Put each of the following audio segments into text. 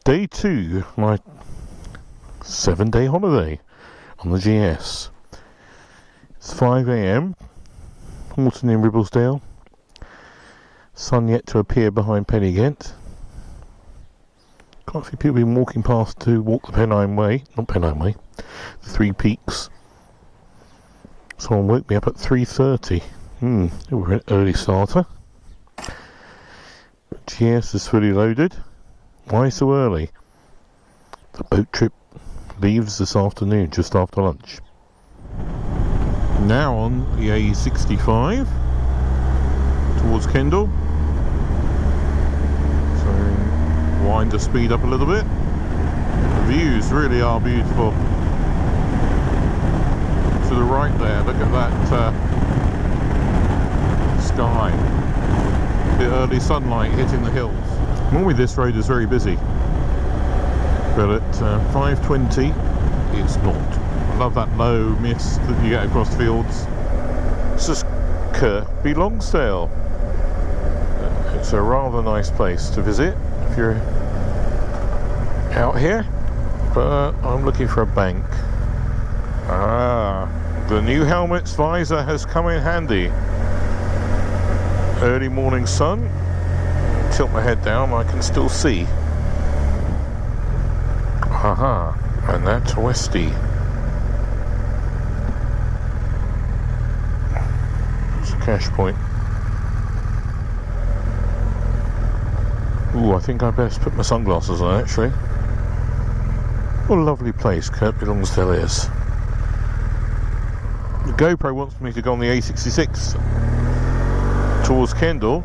Day 2, my 7-day holiday on the GS. It's 5 AM, Horton in Ribblesdale. Sun yet to appear behind Pennygent. Quite a few people been walking past to walk the Pennine Way, not Pennine Way, the Three Peaks. Someone woke me up at 3:30. We're an early starter. GS is fully loaded. Why so early? The boat trip leaves this afternoon, just after lunch. Now on the A65 towards Kendal. So wind the speed up a little bit. The views really are beautiful. To the right there, look at that sky. The early sunlight hitting the hills. Normally this road is very busy, but at 5:20 it's not. I love that low mist that you get across fields. This is Kirkby Longsdale. It's a rather nice place to visit if you're out here, but I'm looking for a bank. The new helmet's visor has come in handy. Early morning sun. Tilt my head down, I can still see. And that's Westy. It's a cash point. Ooh, I think I best put my sunglasses on actually. What a lovely place Kirkby Longsdale is. The GoPro wants me to go on the A66 towards Kendal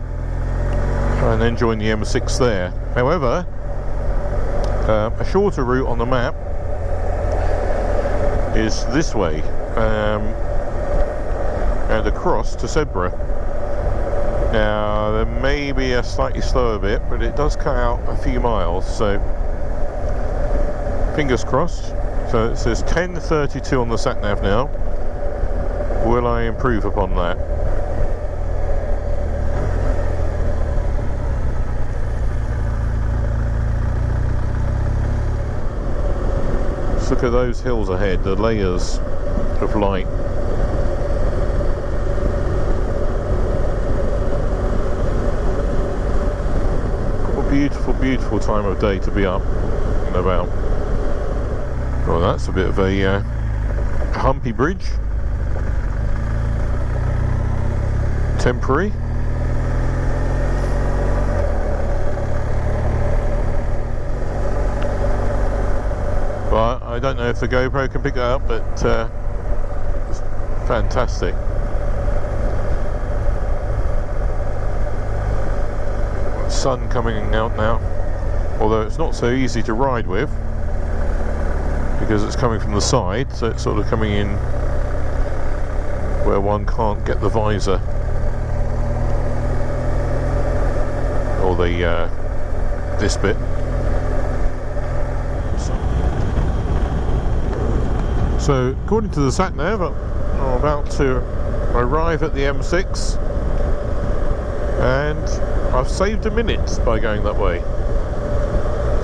and then join the M6 there. However, a shorter route on the map is this way and across to Sedbergh. Now there may be a slightly slower bit, but it does cut out a few miles, so fingers crossed. So it says 10:32 on the sat nav now. Will I improve upon that? Look at those hills ahead, the layers of light. What a beautiful, beautiful time of day to be up and about. Well, that's a bit of a humpy bridge. Temporary. But I don't know if the GoPro can pick it up, but it's fantastic. Sun coming out now, although it's not so easy to ride with because it's coming from the side, so it's sort of coming in where one can't get the visor or the this bit. So according to the sat nav, I'm about to arrive at the M6 and I've saved a minute by going that way.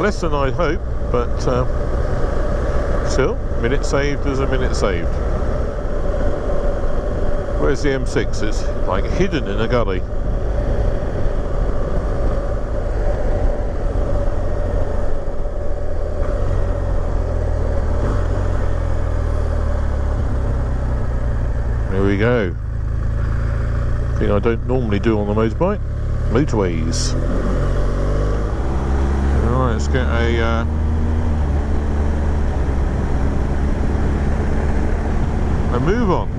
Less than I'd hope, but still, a minute saved is a minute saved. Where's the M6? It's like hidden in a gully. There we go. Thing I don't normally do on the motorbike. Motorways. Alright, let's get a move on.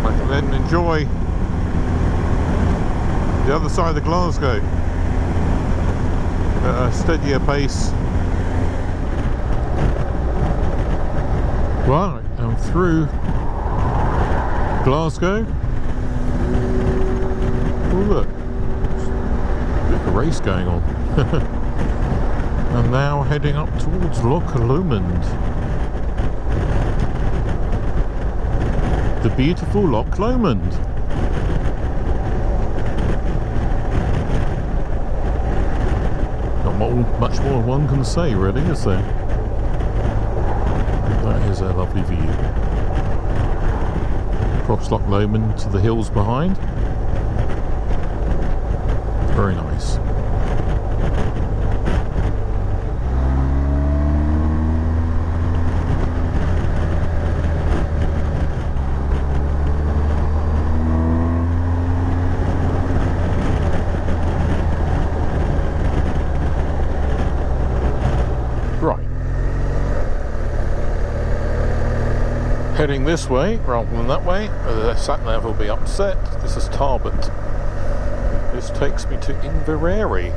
I can then enjoy the other side of Glasgow at a steadier pace. Right, I'm through Glasgow. Oh look, there's a race going on. I'm now heading up towards Loch Lomond. The beautiful Loch Lomond. Not much more one can say, really, is there? That is a lovely view. Cross Loch Lomond to the hills behind. Very nice. Heading this way rather than that way, the sat nav will be upset. This is Tarbert. This takes me to Inverary,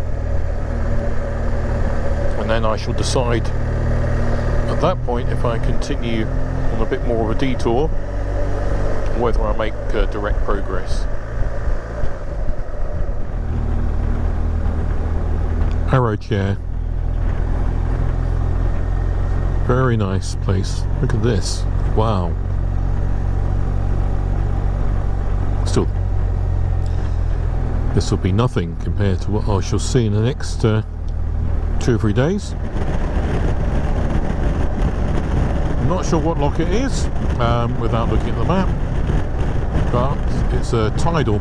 and then I shall decide at that point if I continue on a bit more of a detour or whether I make direct progress. Arrow chair. Very nice place. Look at this. Wow. Still, this will be nothing compared to what I shall see in the next 2 or 3 days. I'm not sure what lock it is without looking at the map, but it's a tidal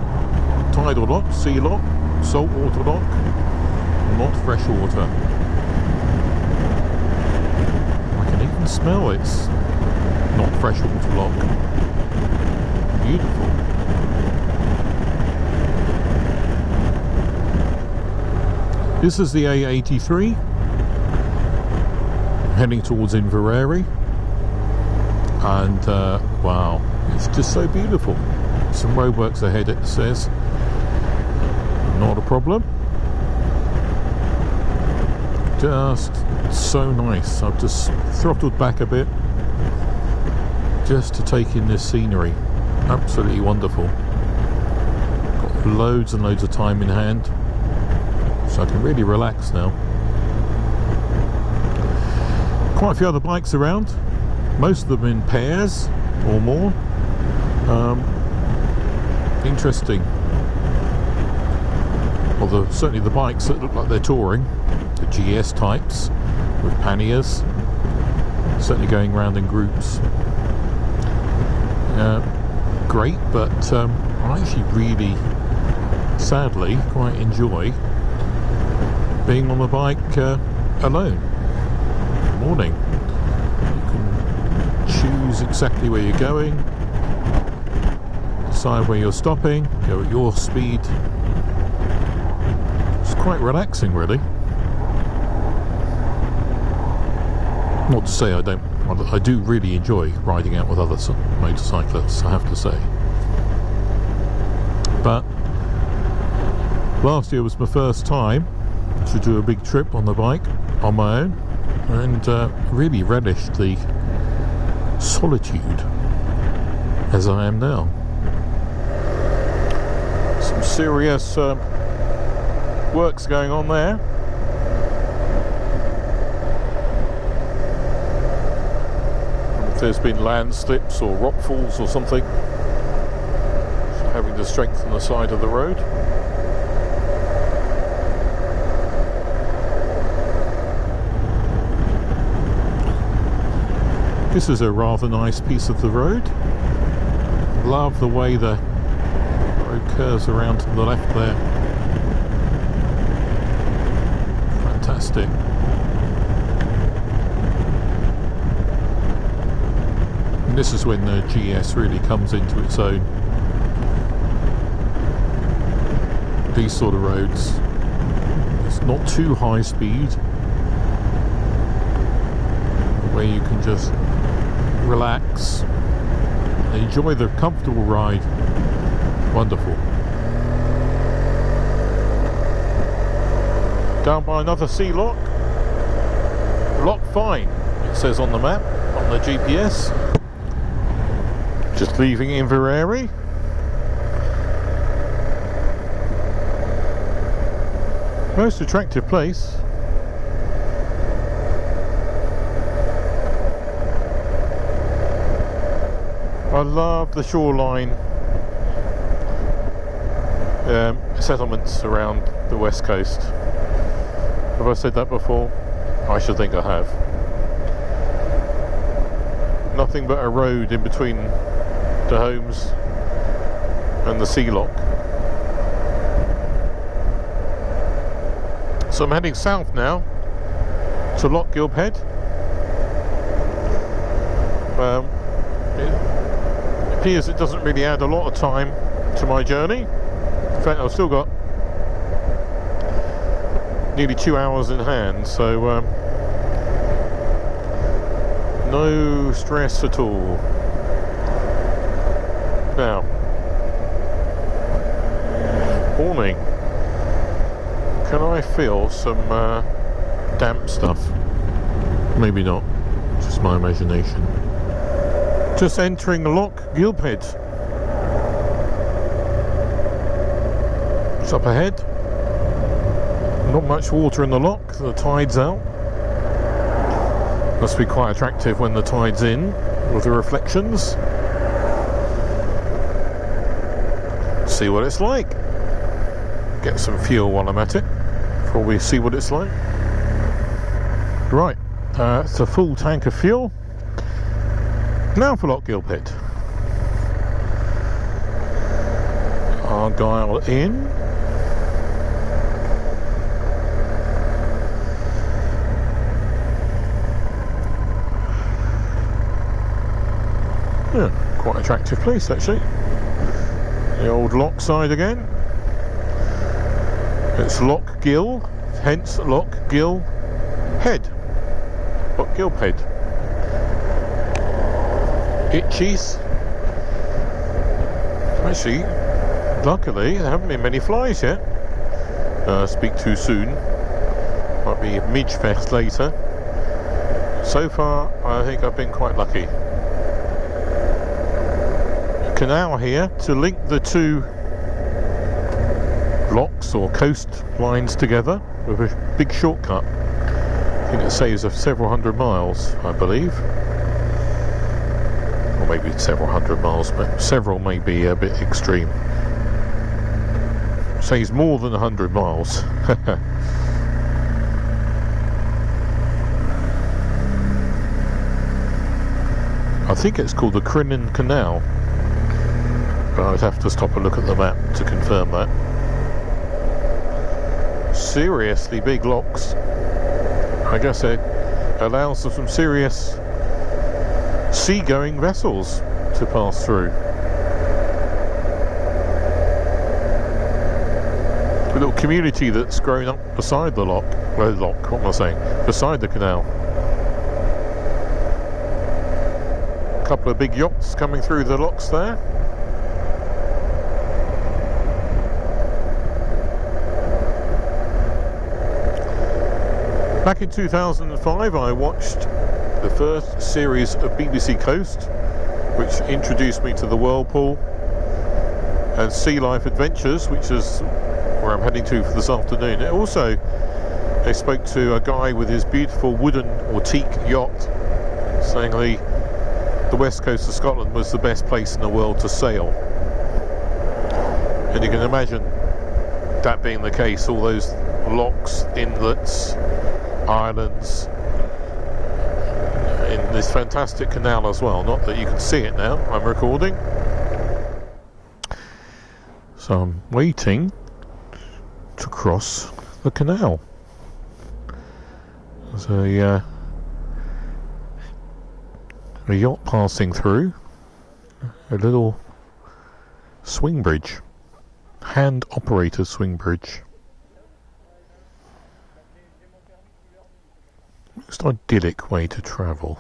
lock, sea lock, saltwater lock, not freshwater. I can even smell it's not freshwater lock. Beautiful. This is the A83 heading towards Inverary, and wow, it's just so beautiful. Some roadworks ahead, it says. Not a problem. Just so nice. I've just throttled back a bit just to take in this scenery. Absolutely wonderful. Got loads and loads of time in hand, so I can really relax now. Quite a few other bikes around, most of them in pairs or more. Interesting. Although certainly the bikes that look like they're touring, the GS types with panniers, certainly going around in groups. Great, but I actually really, sadly, quite enjoy being on the bike alone. Morning. You can choose exactly where you're going, decide where you're stopping, go at your speed. It's quite relaxing, really. Not to say I do really enjoy riding out with other motorcyclists, I have to say. But last year was my first time to do a big trip on the bike on my own, and really relished the solitude as I am now. Some serious works going on there. If there's been landslips or rock falls or something, so having to strengthen the side of the road. This is a rather nice piece of the road. Love the way the road curves around to the left there. Fantastic. And this is when the GS really comes into its own. These sort of roads, it's not too high speed, where you can just relax, enjoy the comfortable ride. Wonderful. Down by another sea lock. Lock Fine, it says on the map, on the GPS. Just leaving Inverary. Most attractive place. I love the shoreline settlements around the west coast. Have I said that before? I should think I have. Nothing but a road in between the homes and the sea lock. So I'm heading south now to Loch Gilphead. It appears it doesn't really add a lot of time to my journey. In fact, I've still got nearly 2 hours in hand, so no stress at all. Now, warning, can I feel some damp stuff? Maybe not, just my imagination. Just entering Loch Gilphead. It's up ahead. Not much water in the loch, the tide's out. Must be quite attractive when the tide's in, with the reflections. See what it's like. Get some fuel while I'm at it, before we see what it's like. Right, it's a full tank of fuel. Now for Loch Gilphead. Argyle in. Yeah, quite attractive place actually. The old loch side again. It's Loch Gill, hence Loch Gill Head. Loch Gilphead. Itchies. Actually, luckily there haven't been many flies yet. Speak too soon. Might be midge fest later. So far I think I've been quite lucky. Canal here to link the two locks or coast lines together with a big shortcut. I think it saves us several hundred miles, I believe. Or maybe several hundred miles, but several may be a bit extreme. Saves more than 100 miles. I think it's called the Crinan Canal, but I'd have to stop and look at the map to confirm that. Seriously big locks. I guess it allows for some serious sea-going vessels to pass through. A little community that's grown up beside the loch. Well, loch, what am I saying? Beside the canal. A couple of big yachts coming through the locks there. Back in 2005 I watched the first series of BBC Coast, which introduced me to the Whirlpool, and Sealife Adventures, which is where I'm heading to for this afternoon. It also, they spoke to a guy with his beautiful wooden or teak yacht, saying the west coast of Scotland was the best place in the world to sail. And you can imagine that being the case, all those locks, inlets, islands in this fantastic canal as well. Not that you can see it now, I'm recording. So I'm waiting to cross the canal. There's a yacht passing through, a little swing bridge, hand operated swing bridge. Most idyllic way to travel.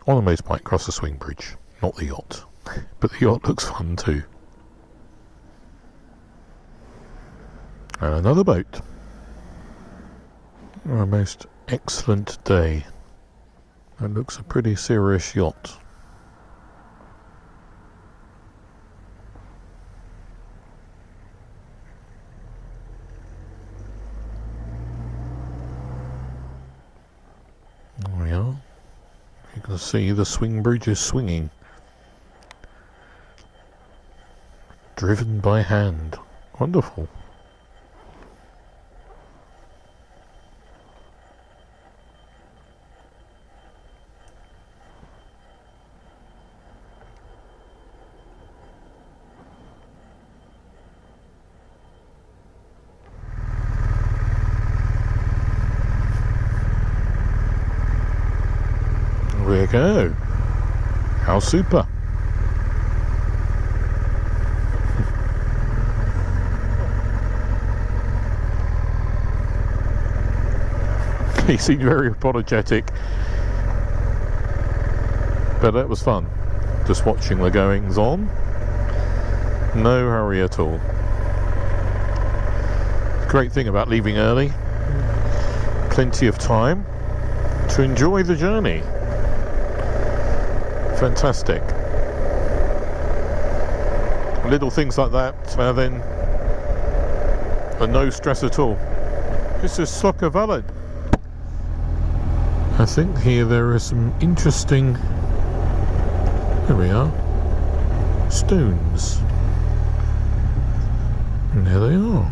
On a motorbike across the swing bridge, not the yacht. But the yacht looks fun too. And another boat. A most excellent day. That looks a pretty serious yacht. There we are. You can see the swing bridge is swinging. Driven by hand. Wonderful. you go. How super. He seemed very apologetic, but that was fun, just watching the goings on. No hurry at all. Great thing about leaving early, plenty of time to enjoy the journey. Fantastic. Little things like that, then are no stress at all. This is Slough Valley. I think here there are some interesting, there we are, stones. And there they are.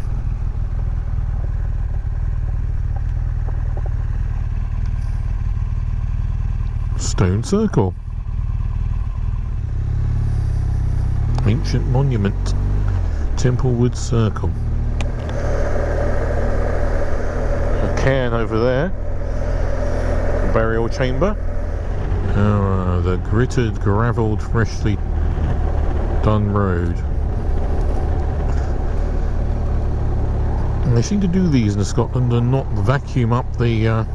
Stone circle. Ancient monument. Templewood Circle. A cairn over there. Burial chamber. The gritted, gravelled, freshly done road. And they seem to do these in Scotland and not vacuum up the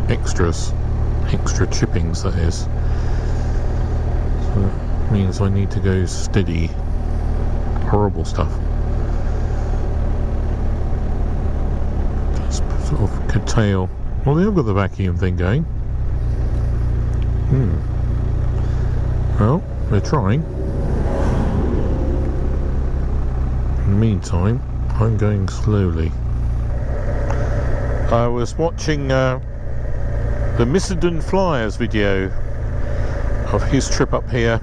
extra chippings, that is. So that means I need to go steady. Horrible stuff. Just sort of curtail. Well, they have got the vacuum thing going. Well, they're trying. In the meantime, I'm going slowly. I was watching the Missenden Flyers video of his trip up here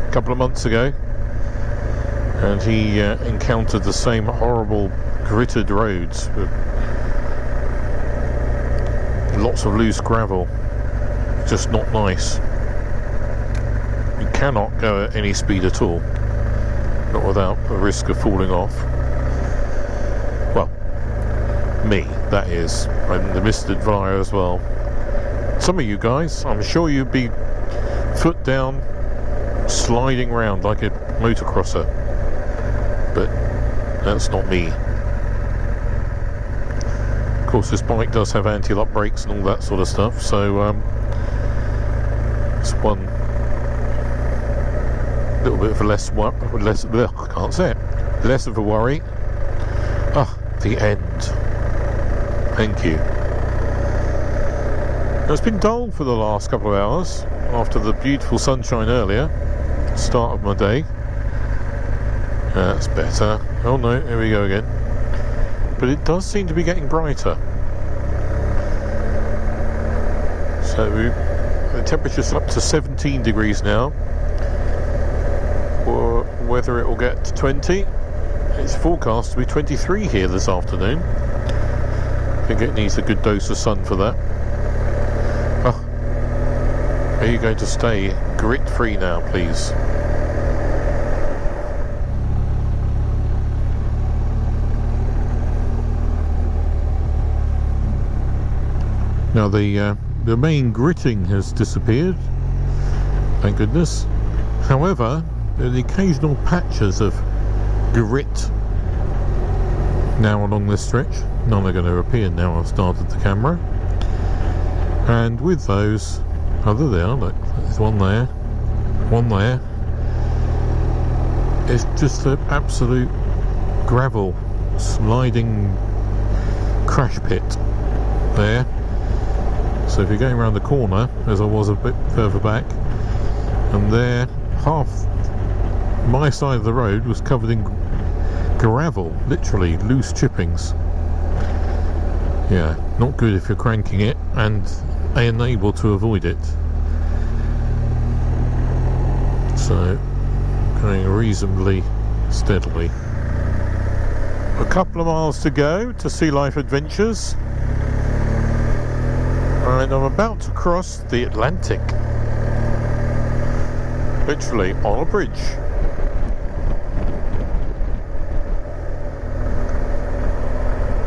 a couple of months ago, and he encountered the same horrible gritted roads with lots of loose gravel. Just not nice. You cannot go at any speed at all, not without a risk of falling off. Well, me, that is. I'm the Mr. Flyer as well. Some of you guys, I'm sure you'd be foot down, sliding round like a motocrosser, but that's not me. Of course, this bike does have anti-lock brakes and all that sort of stuff, so it's one little bit of a less I can't say it. Less of a worry. Ah, the end. Thank you. Now, it's been dull for the last couple of hours after the beautiful sunshine earlier. Start of my day. That's better. Oh no, here we go again. But it does seem to be getting brighter. So the temperature's up to 17 degrees now. Or whether it will get to 20, it's forecast to be 23 here this afternoon. I think it needs a good dose of sun for that. Are you going to stay grit free now, please? Now the main gritting has disappeared, thank goodness. However, there are the occasional patches of grit now along this stretch. None are going to appear now I've started the camera. And with those, oh, there they are, look, there's one there, one there. It's just an absolute gravel sliding crash pit there. So if you're going around the corner, as I was a bit further back, and there, half my side of the road was covered in gravel, literally loose chippings. Yeah, not good if you're cranking it and unable to avoid it. So, going reasonably steadily. A couple of miles to go to Sealife Adventures. And I'm about to cross the Atlantic. Literally on a bridge.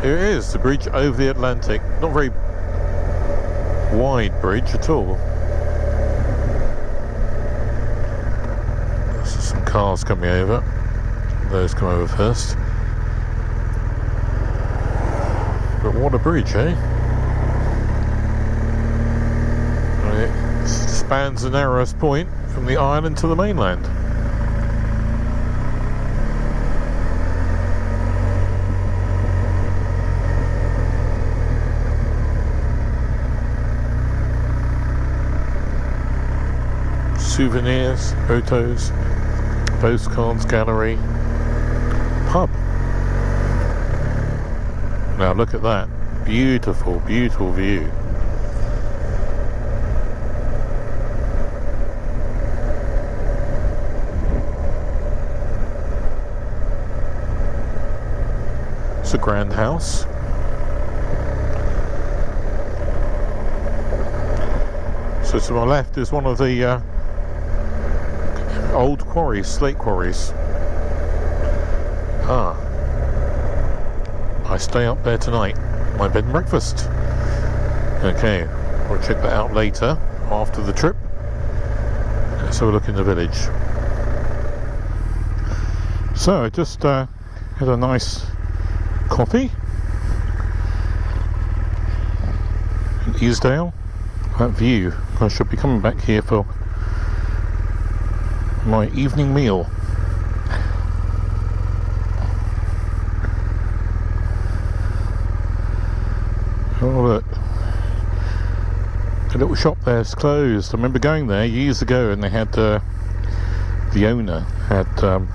Here it is, the bridge over the Atlantic. Not very wide bridge at all. cars coming over. Those come over first. But what a bridge, eh? It spans the narrowest point from the island to the mainland. Souvenirs, photos, postcards, gallery, pub. Now look at that. Beautiful, beautiful view. It's a grand house. So to my left is one of the old quarries, slate quarries. I stay up there tonight. My bed and breakfast. Okay, we'll check that out later after the trip. Let's have a look in the village. So I just had a nice coffee in Easdale. That view. I should be coming back here for my evening meal. Oh look, the little shop there's closed. I remember going there years ago, and they had the owner had a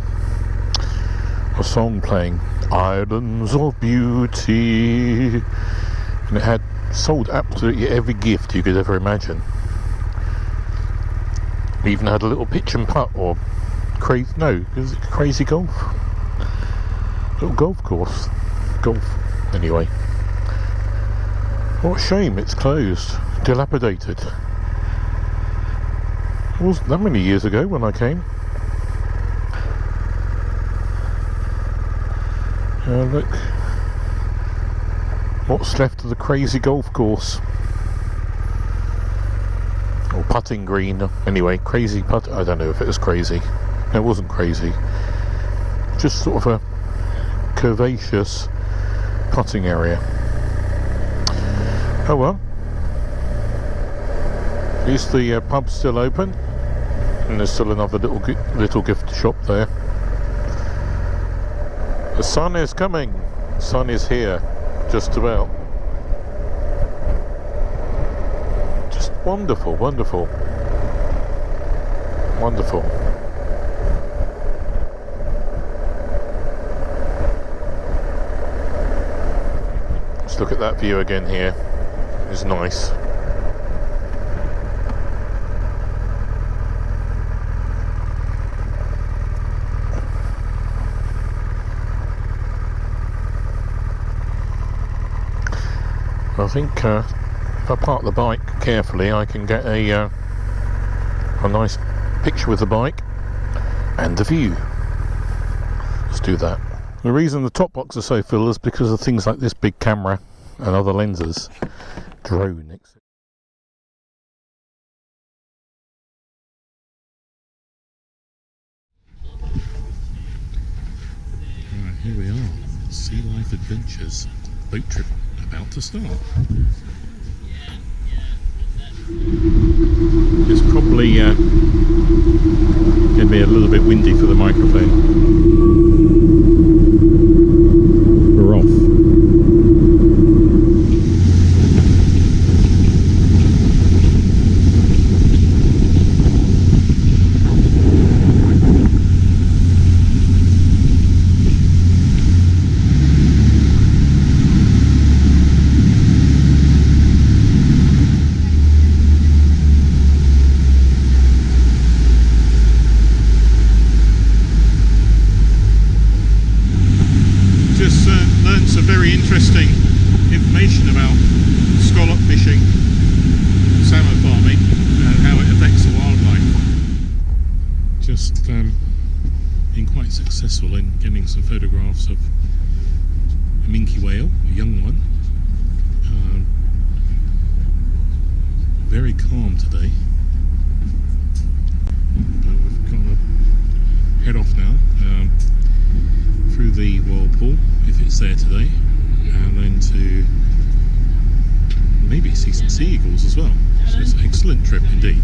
song playing, Islands of Beauty, and it had sold absolutely every gift you could ever imagine. Even had a little pitch and putt, or crazy golf, little golf course, golf. Anyway, what a shame it's closed, dilapidated. It wasn't that many years ago when I came. Look, what's left of the crazy golf course. Or putting green. Anyway, crazy putt. I don't know if it was crazy. No, it wasn't crazy. Just sort of a curvaceous putting area. Oh well. At least the pub's still open, and there's still another little gift shop there. The sun is coming. The sun is here, just about. Wonderful, wonderful, wonderful. Let's look at that view again here. It's nice. I think if I park the bike carefully, I can get a nice picture with the bike and the view. Let's do that. The reason the top box is so full is because of things like this big camera and other lenses. Drone, etc. Right, here we are. Sealife Adventures boat trip about to start. It's probably going to be a little bit windy for the microphone. We're off. Very interesting information about scallop fishing, salmon farming, and how it affects the wildlife. Just been quite successful in getting some photographs of a minky whale, a young one. Very calm today, but we've got to head birds there today, and then to maybe see some sea eagles as well. So it's an excellent trip indeed.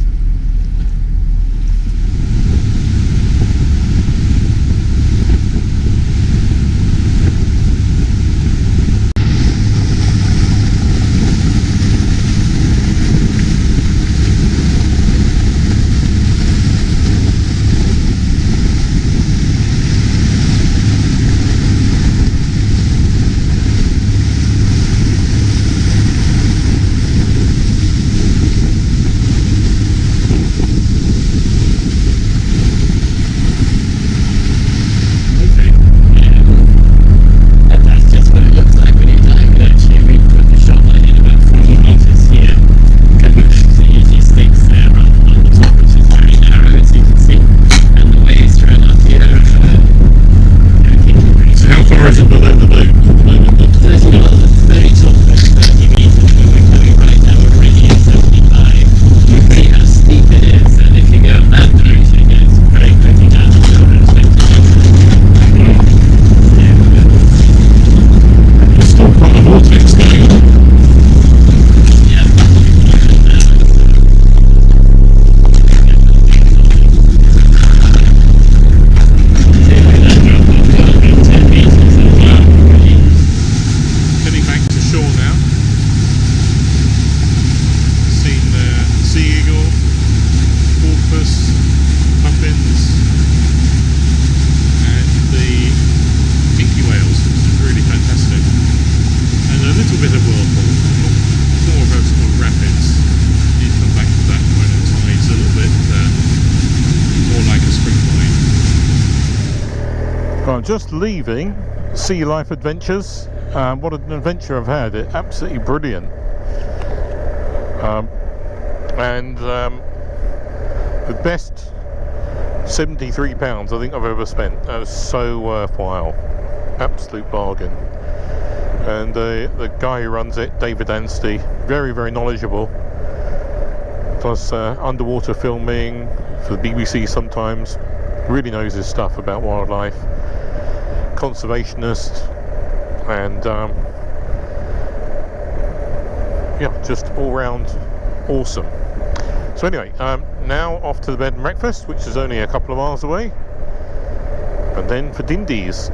bit of Whirlpool, more vertical rapids. You come back to that when the tide's a little bit more like a spring tide. Right, just leaving Sealife Adventures. What an adventure I've had! It's absolutely brilliant. The best £73 I think I've ever spent. That was so worthwhile. Absolute bargain. And the guy who runs it, David Ainsley, very, very knowledgeable. Does underwater filming for the BBC sometimes. Really knows his stuff about wildlife. Conservationist. And yeah, just all round awesome. So anyway, now off to the bed and breakfast, which is only a couple of miles away, and then for Dindies.